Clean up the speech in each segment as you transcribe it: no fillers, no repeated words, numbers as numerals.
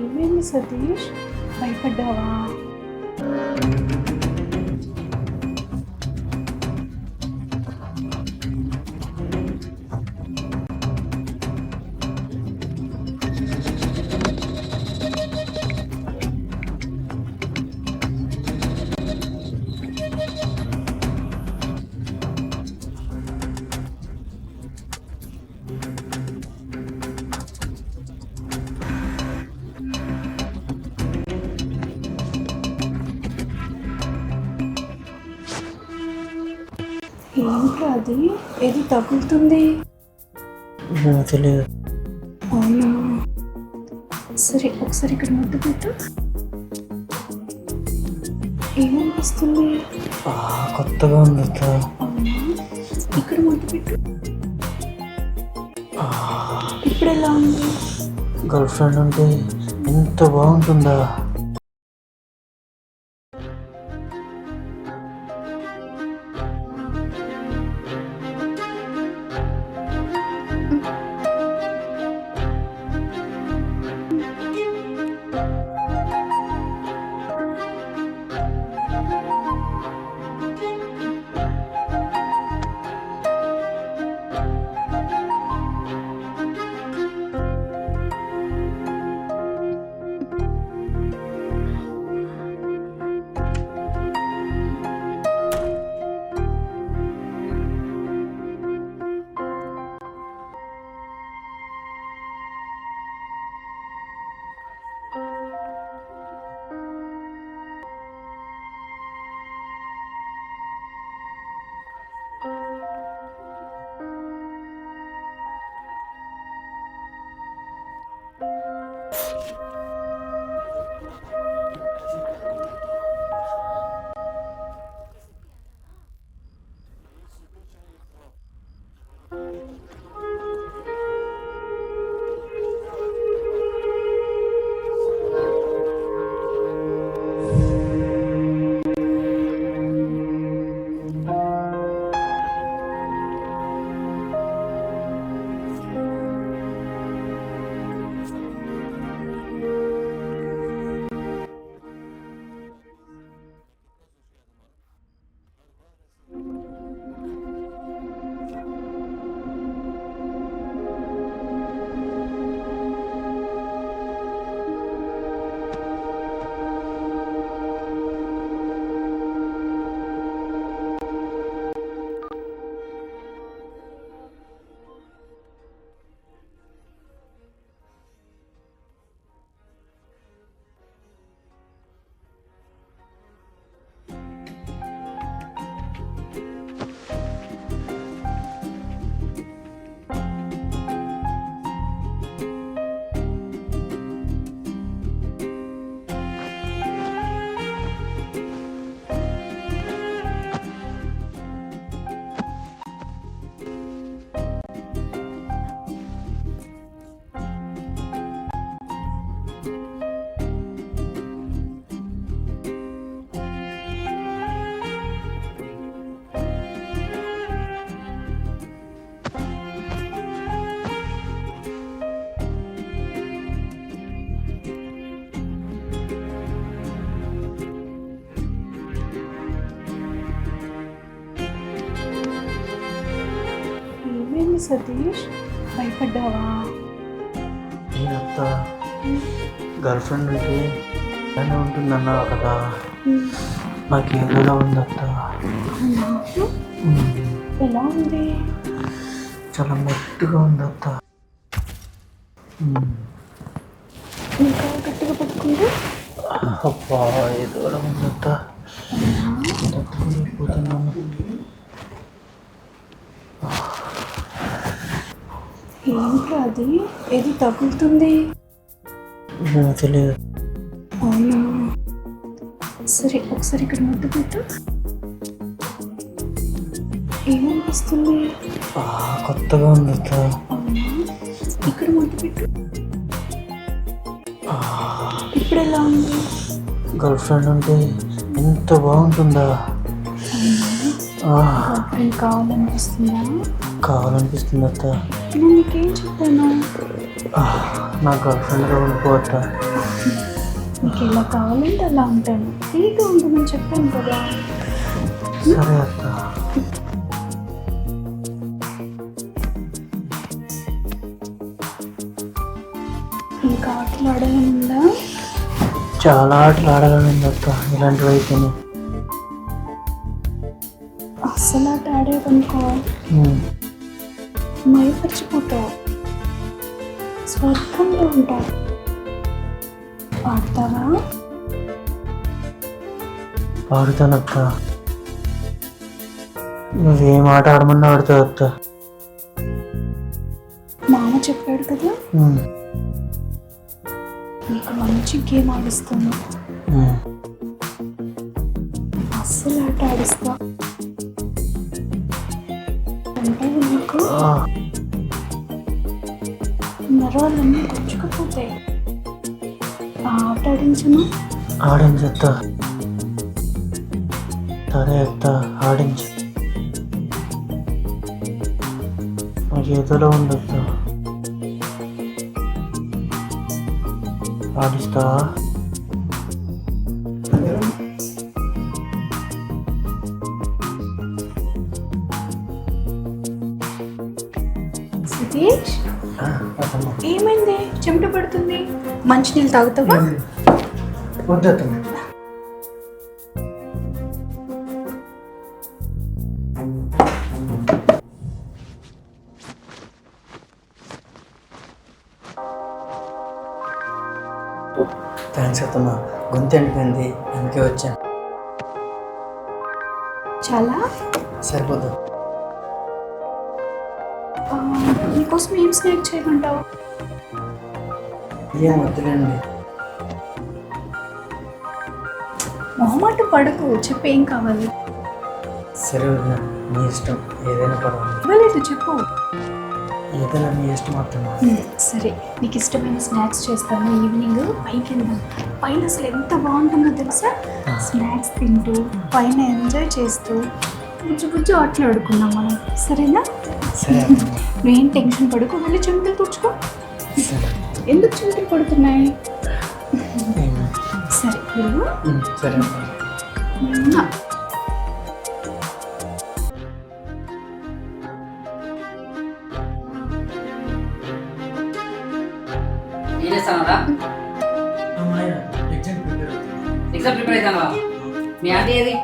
ఏమైంది సతీష్, భయపడ్డావా? ఏంటి అది, ఏది తగులుతుంది? తెలియదు. అవునా, సరే ఒకసారి ఇక్కడ ముద్దు పెట్టు. ఏమనిపిస్తుంది? కొత్తగా ఉంది అత్త. అవునా, ఇక్కడ ముద్దు పెట్టు. ఇప్పుడు ఎలా ఉంది? గర్ల్ ఫ్రెండ్ ఉంటే ఎంత బాగుంటుందా? ఏమైంది సతీష్, భయపడ్డావా? నేనత్త గర్ల్ ఫ్రెండ్ ఉంటే ఇలానే ఉంటుందన్నావు కదా, నాకు ఏదోలా ఉంది అత్త. ఎలా ఉంది? చాలా మెత్తగా ఉంది అత్త. ఇంకా గట్టిగా పట్టుకుంటే అబ్బా ఏదోలా ఉంది అత్త. తట్టుకోలేకపోతున్నాను. ఏంటి అది, ఏది తగులుతుంది? తెలియదు. అవునా, సరే ఒకసారి ఇక్కడ ముద్దు పెట్టు. ఏమనిపిస్తుంది? కొత్తగా ఉంది అత్త. అవునా, ఇక్కడ ముద్దు పెట్టు. ఇప్పుడు ఎలా ఉంది? గర్ల్ ఫ్రెండ్ ఉంటే ఎంత బాగుంటుందా. Girl friend కావాలనిపిస్తుందా? కావాలనిపిస్తుంది అత్త. నేను నీకేం చెప్పాను? నా గర్ల్ ఫ్రెండ్గా ఉండిపోత. నీకు ఎలా కావాలంటే అలా ఉంటాను, ఫ్రీగా ఉండమని చెప్పాను కదా. సరే అత్త. ఇంకా ఆటలు ఆడాలనుందా? చాలా ఆటలు ఆడాలని అత్త. ఇలాంటివి అయితేనే అస్సలు ఆట ఆడేదనుకో మైపరిచిపోతావు, స్వర్గంలో ఉంటావు. ఆడతావా? ఆడుతానత్త. నువ్వేం ఆట ఆడమన్నా ఆడుతావు అత్త. మామ చెప్పాడు కదా, నీకు మంచి గేమ్ ఆడిస్తాను. అస్సలు ఆట ఆడిస్తా అంటే నీకు నరాలన్నీ తెచ్చుకుపోతాయి. ఆట ఆడించను. ఆడించత్త. సరే అత్త, ఆడించు. నాకు ఏదోలో ఉండొద్దు. ఆడిస్తావా? సతీష్, ఏమైంది? చెమట పడుతుంది. మంచినీళ్ళు తాగుతావా? వద్దత్త. థ్యాంక్స్ అత్తమ్మ. గొంతు ఎండిపోయింది, అందుకే వచ్చాను. చాలా సరిపోదు. నీకోసం ఏం స్నాక్ చేయమంటావు? ఏం వద్దులేండి. మొహమాట పడకు, చెప్పు ఏం కావాలి. సరే వదిన, మీ ఇష్టం. ఏదైనా పర్వాలేదు. ఇవ్వలేదు, చెప్పు. ఏదైనా మీ ఇష్టం అత్తమ్మ. సరే, నీకు ఇష్టమైన స్నాక్స్ చేస్తాను. ఈవినింగ్ పైకి వెళ్దాం. పైన అసలు ఎంత బాగుంటుందో తెలుసా? స్నాక్స్ తింటూ పైన ఎంజాయ్ చేస్తూ బుజ్జు బుజ్జు ఆటలు ఆడుకున్నాం మనం. సరేనా? సరే. నువ్వేం టెన్షన్ పడుకో, వెళ్ళి చెమటలు తుడుచుకో. సరే. ఎందుకు చెమటలు పడుతున్నాయి? సరే వెళ్ళు. సరే. ఎగ్జామ్ ప్రిపేర్ అవుతాను. మీ ఆంటీ ఏది?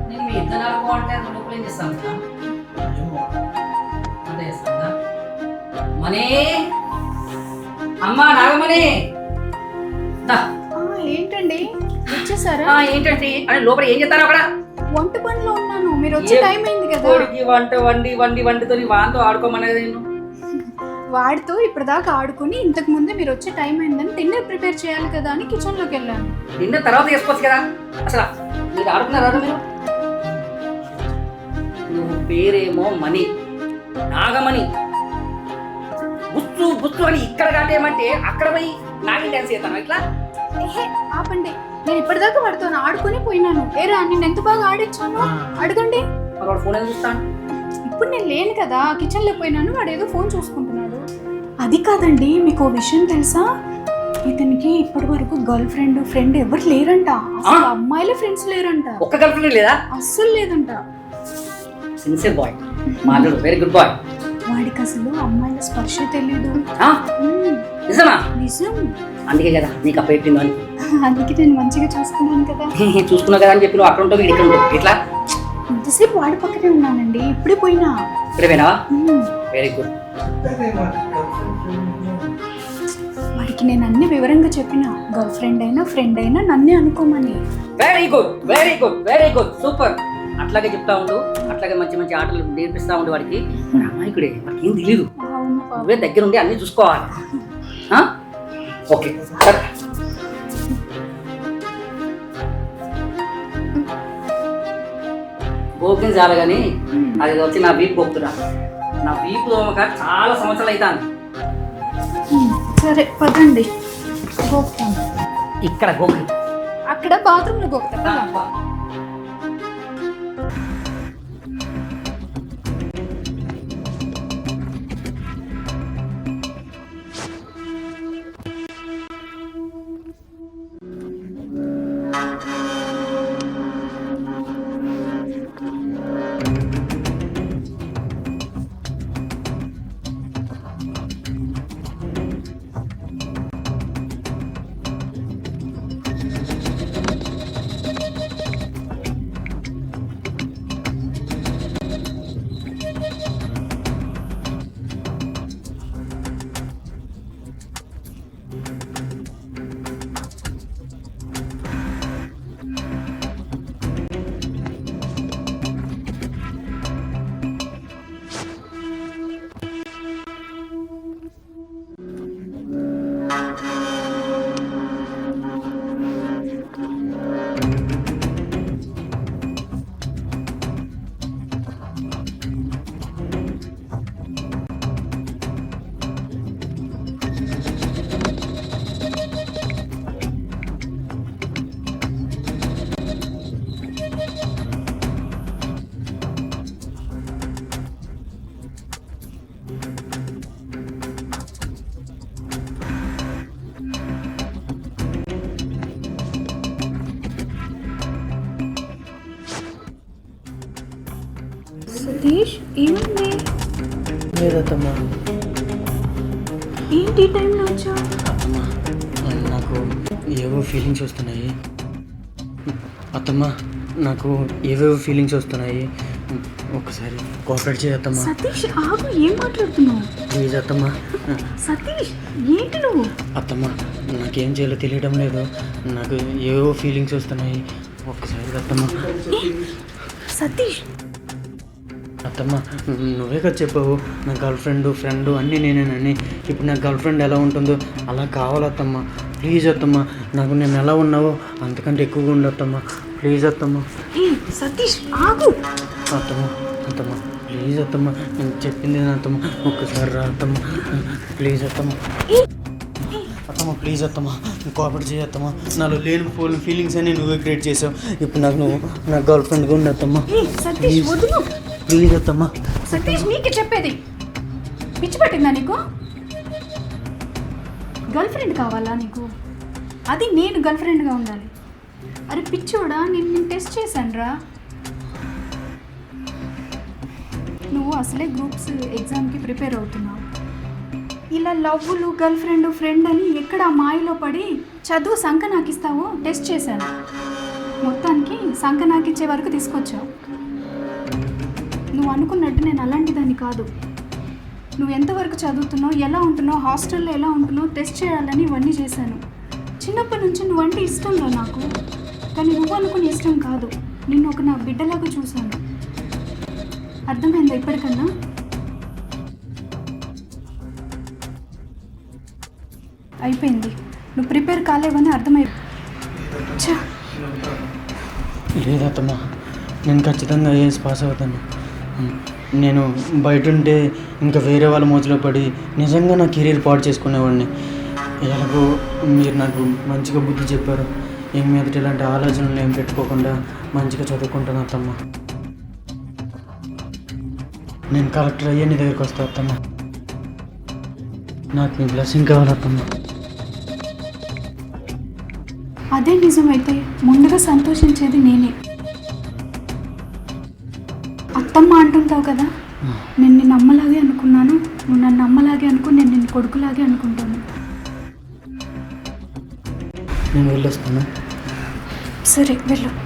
నేను మీ ఇద్దరు ఆడుకోవాలంటే లోపల ఏం చేస్తాను కదా, అంతే చేస్తాను. మనీ, అమ్మా నాగమణి. ఏంటండి వచ్చేసారా? ఏంటంటే అంటే లోపల ఏం చేస్తారు అక్కడ? వంట పనిలో ఉన్నాను, మీరు వచ్చే టైం అయింది కదా. వంట వండితో వాంతో ఆడుకోమనేది నేను. వాడితో ఇప్పటిదాకా ఆడుకుని ఇంతకు ముందే మీరు వచ్చే టైం అయిందని డిన్నర్ ప్రిపేర్ చేయాలి కదా అని కిచెన్ లోకి వెళ్ళాను. డిన్నర్ తర్వాత చేసుకోవచ్చు కదా. అసలు మీరు ఆడుకున్నారా మీరు? నువ్వు పేరేమో మనీ, నాగమణి. బుచ్చు బుచ్చు అని ఇక్కడ కాటేయమంటే అక్కడ పోయి నాగి డాన్స్ చేస్తాను ఇట్లా. ఆపండి, నేను ఇప్పటిదాకా వాడితో ఆడుకుని పోయినాను. ఏరా నేను ఎంత బాగా ఆడించాను అడగండి. ఫోన్ ఏం చూస్తాను? ఇప్పుడు నేను లేను కదా, కిచెన్ లో పోయినాను, వాడు ఏదో ఫోన్ చూసుకుంటున్నాడు. అది కాదండి, మీకు విషయం తెలుసా? ఇతనికి ఇప్పటి వరకు గర్ల్ ఫ్రెండ్ ఎవరు లేరంట. అసలు అమ్మాయిలే ఫ్రెండ్స్ లేరంట. ఒక్క గర్ల్ ఫ్రెండ్ లేదా? అస్సలు లేదంట. సిన్సియర్ బాయ్, మాట్లాడు. Very good boy. వాడికి అసలు అమ్మాయిల స్పర్శ తెలియదు. నిజమా? నిజం. అందుకే కదా నీకు అప్పచెప్పింది అని. అందుకే నేను మంచిగా చూసుకున్నాను కదా. చూసుకున్నా కదా అని చెప్పి నువ్వు అక్కడ ఉంటావు, ఇక్కడ ఉంటావు. ఇట్లా ఇంతసేపు వాడి పక్కనే ఉన్నానండి, ఇప్పుడే పోయినా. ఇప్పుడే పోయినావా? Very good. వాడికి నేను అన్ని వివరంగా చెప్పిన, గర్ల్ ఫ్రెండ్ అయినా నన్నే అనుకోమని. Very good, very good, very good, super. అట్లాగే చెప్తా ఉండు, అట్లాగే మంచి మంచి ఆటలు నేర్పిస్తా ఉండు వాడికి. అమ్మాయికుడే, వాడికి ఏం తెలియదు. నువ్వే దగ్గర ఉండి అన్ని చూసుకోవాలి. ఓకే సరే. ఓపెన్ చాలు కానీ అది వచ్చి నా వీపు పోపుతున్నా. నా వీపు దోమక చాలా సంవత్సరాలు అవుతాను. సరే పదండి, పోతాను. ఇక్కడ గోకి. అక్కడ బాత్రూంలో పోతా. సతీష్ ఏమైంది? లేదత్తమ్మా. ఏంటి ఈ టైంలో వచ్చావు? అత్తమ్మా నాకు ఏవో ఫీలింగ్స్ వస్తున్నాయి. అత్తమ్మా నాకు ఏవేవో ఫీలింగ్స్ వస్తున్నాయి. ఒకసారి కోఆపరేట్ చేయత్తమ్మా. సతీష్ ఆగు, ఏం మాట్లాడుతున్నావు? ప్లీజ్ అత్తమ్మా. సతీష్ ఏంటి నువ్వు? అత్తమ్మా నాకేం చేయాలో తెలియడం లేదు. నాకు ఏవో ఫీలింగ్స్ వస్తున్నాయి. ఒక్కసారి అత్తమ్మా. సతీష్ అత్తమ్మా నువ్వే కదా చెప్పావు నా గర్ల్ ఫ్రెండ్ అన్నీ నేనేనని. ఇప్పుడు నా గర్ల్ ఫ్రెండ్ ఎలా ఉంటుందో అలా కావాలత్తమ్మా. ప్లీజ్ అత్తమ్మా, నాకు నేను ఎలా ఉన్నావో అంతకంటే ఎక్కువగా ఉండత్తమ్మా. ప్లీజ్ అత్తమ్మా. సతీష్ ఆగు. అత్తమ్మా అత్తమ్మా ప్లీజ్ అత్తమ్మా, నేను చెప్పింది అత్తమ్మా. ఒక్కసారి రా అత్తమ్మా. ప్లీజ్ అత్తమ్మా. అత్తమ్మా ప్లీజ్ అత్తమ్మా, కోఆపరేట్ చేయత్తమ్మా. నాలో లేని ఫీలింగ్స్ అన్నీ నువ్వే క్రియేట్ చేసావు. ఇప్పుడు నువ్వు నా గర్ల్ ఫ్రెండ్గా ఉండత్తమ్మా. సతీష్ వదులు. ప్లీజ్ అత్తమ్మా. సతీష్ నీకే చెప్పేది, పిచ్చి పట్టిందా నీకు? గర్ల్ ఫ్రెండ్ కావాలా నీకు? అది నేను గర్ల్ ఫ్రెండ్గా ఉండాలి. అరే పిచ్చోడా, నేను టెస్ట్ చేశాను రా. నువ్వు అసలే గ్రూప్స్ ఎగ్జామ్కి ప్రిపేర్ అవుతున్నావు. ఇలా లవ్వులు గర్ల్ ఫ్రెండ్ అని ఎక్కడ ఆ మాయలో పడి చదువు సంక నాకిస్తావో టెస్ట్ చేశాను. మొత్తానికి సంక నాకిచ్చే వరకు తీసుకొచ్చావు. నువ్వు అనుకున్నట్టు నేను అలాంటి దాన్ని కాదు. నువ్వు ఎంతవరకు చదువుతున్నావు, ఎలా ఉంటున్నావు, హాస్టల్లో ఎలా ఉంటున్నావు టెస్ట్ చేయాలని ఇవన్నీ చేశాను. చిన్నప్పటి నుంచి నువ్వంటే ఇష్టంలో నాకు, కానీ నువ్వు అనుకుని ఇష్టం కాదు. నిన్ను ఒక నా బిడ్డలాగా చూశాను. అర్థమైందా ఇప్పటికన్నా? అయిపోయింది, నువ్వు ప్రిపేర్ కాలేవని అర్థమైంది. లేదత్తమ్మా, నేను ఖచ్చితంగా ఐఏఎస్ పాస్ అవుతాను. నేను బయట ఉంటే ఇంకా వేరే వాళ్ళ మోజులో పడి నిజంగా నా కెరీర్ పాడు చేసుకునేవాడిని. ఎలాగో మీరు నాకు మంచిగా బుద్ధి చెప్పారు. ఏం మీదట ఇలాంటి ఆలోచనలు ఏం పెట్టుకోకుండా మంచిగా చదువుకుంటాను అత్తమ్మ. నేను కలెక్టర్ అయ్యే నీ దగ్గరికి వస్తా అత్తమ్మ. నాకు నీ బ్లెస్సింగ్ కావాలి అత్తమ్మ. అదే నిజమైతే ముందుగా సంతోషించేది నేనే. అత్తమ్మ అంటుంటావు కదా, నేను నిన్ను అమ్మలాగే అనుకున్నాను, నువ్వు నన్ను అమ్మలాగే అనుకుని నేను నిన్ను కొడుకులాగే అనుకుంటాను. నేను వెళ్ళొస్తాను. సరే వెళ్ళు.